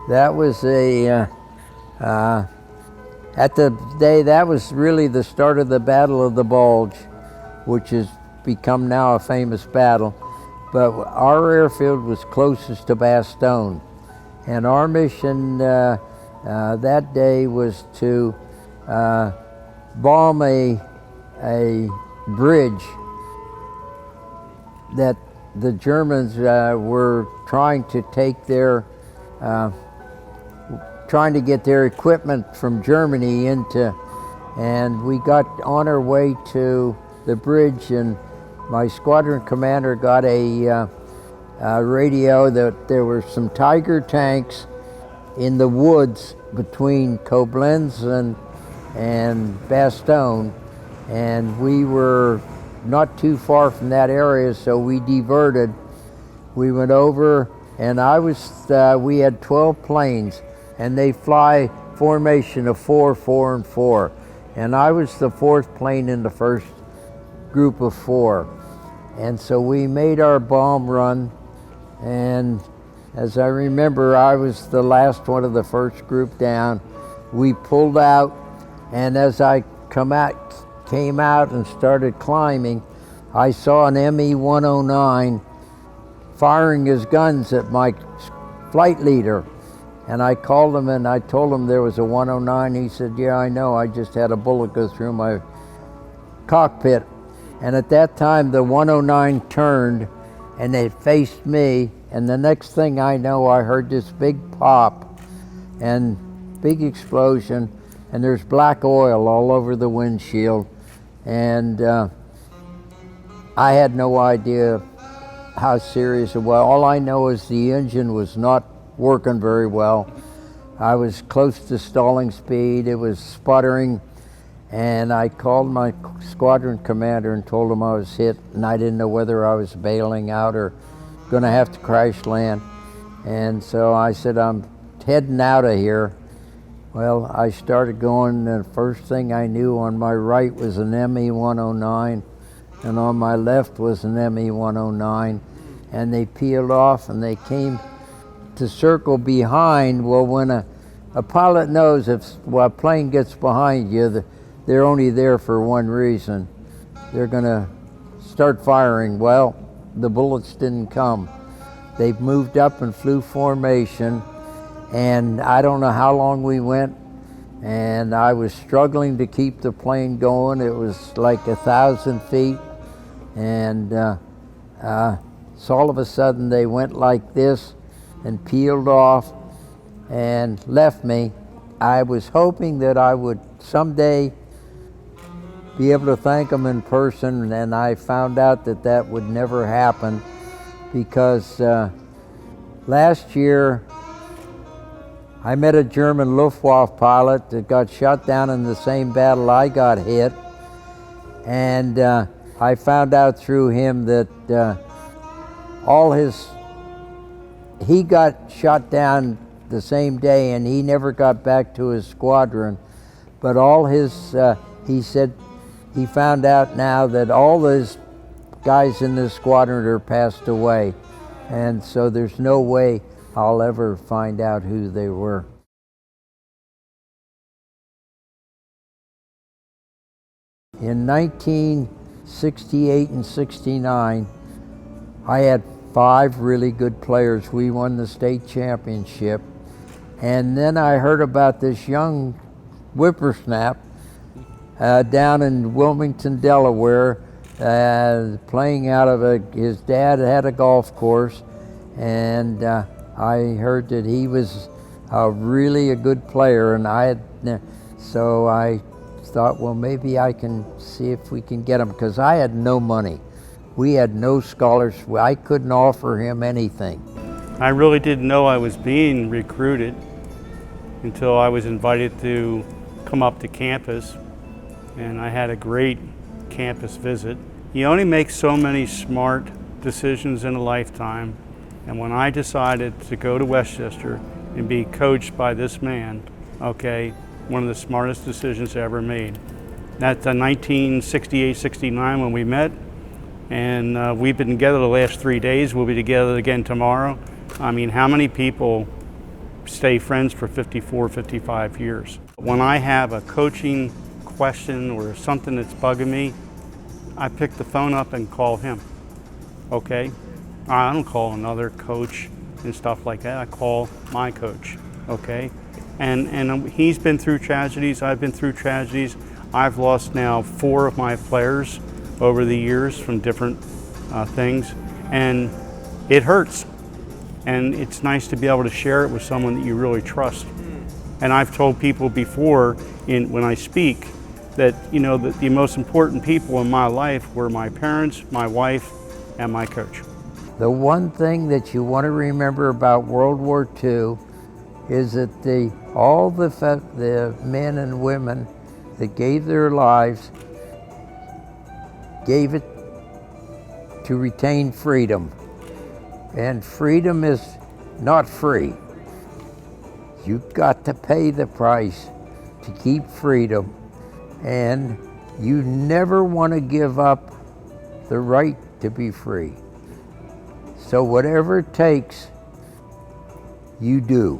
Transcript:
That was at the day, that was really the start of the Battle of the Bulge, which has become now a famous battle. But our airfield was closest to Bastogne. And our mission that day was to bomb a bridge that the Germans were trying to take their, trying to get their equipment from Germany into, and we got on our way to the bridge, and my squadron commander got a radio that there were some Tiger tanks in the woods between Koblenz and Bastogne, and we were not too far from that area, so we diverted. We went over, and we had 12 planes, and they fly formation of 4, 4, and 4. And I was the 4th plane in the first group of 4. And so we made our bomb run, and as I remember, I was the last one of the first group down. We pulled out, and as I came out and started climbing, I saw an Me-109 firing his guns at my flight leader. And I called him and I told him there was a 109. He said, "Yeah, I know, I just had a bullet go through my cockpit." And at that time, the 109 turned and it faced me. And the next thing I know, I heard this big pop and big explosion, and there's black oil all over the windshield. And I had no idea how serious it was. All I know is the engine was not working very well. I was close to stalling speed. It was sputtering, and I called my squadron commander and told him I was hit, and I didn't know whether I was bailing out or going to have to crash land. And so I said, "I'm heading out of here." Well, I started going, and the first thing I knew, on my right was an Me-109, and on my left was an Me-109, and they peeled off and they came to circle behind. Well, when a pilot knows if a plane gets behind you, they're only there for one reason. They're going to start firing. Well, the bullets didn't come. They moved up and flew formation, and I don't know how long we went, and I was struggling to keep the plane going. It was like 1,000 feet, and so all of a sudden they went like this and peeled off and left me. I was hoping that I would someday be able to thank them in person, and I found out that that would never happen, because last year I met a German Luftwaffe pilot that got shot down in the same battle I got hit, and I found out through him that he got shot down the same day, and he never got back to his squadron. But he said he found out now that all those guys in this squadron are passed away, and so there's no way I'll ever find out who they were. In 1968 and 69, I had 5 really good players. We won the state championship. And then I heard about this young whippersnap down in Wilmington, Delaware, playing out of his dad had a golf course, and I heard that he was really a good player, and so I thought, well, maybe I can see if we can get him, because I had no money. We had no scholarship. I couldn't offer him anything. I really didn't know I was being recruited until I was invited to come up to campus, and I had a great campus visit. You only make so many smart decisions in a lifetime, and when I decided to go to Westchester and be coached by this man, okay, one of the smartest decisions I ever made. That's 1968-69 when we met, and we've been together the last 3 days. We'll be together again tomorrow. I mean, how many people stay friends for 54, 55 years. When I have a coaching question or something that's bugging me, I pick the phone up and call him, okay? I don't call another coach and stuff like that. I call my coach, okay? And he's been through tragedies, I've been through tragedies. I've lost now 4 of my players over the years from different things, and it hurts. And it's nice to be able to share it with someone that you really trust. And I've told people before when I speak that, you know, that the most important people in my life were my parents, my wife, and my coach. The one thing that you want to remember about World War II is that all the men and women that gave their lives gave it to retain freedom. And freedom is not free. You've got to pay the price to keep freedom, and you never want to give up the right to be free. So whatever it takes, you do.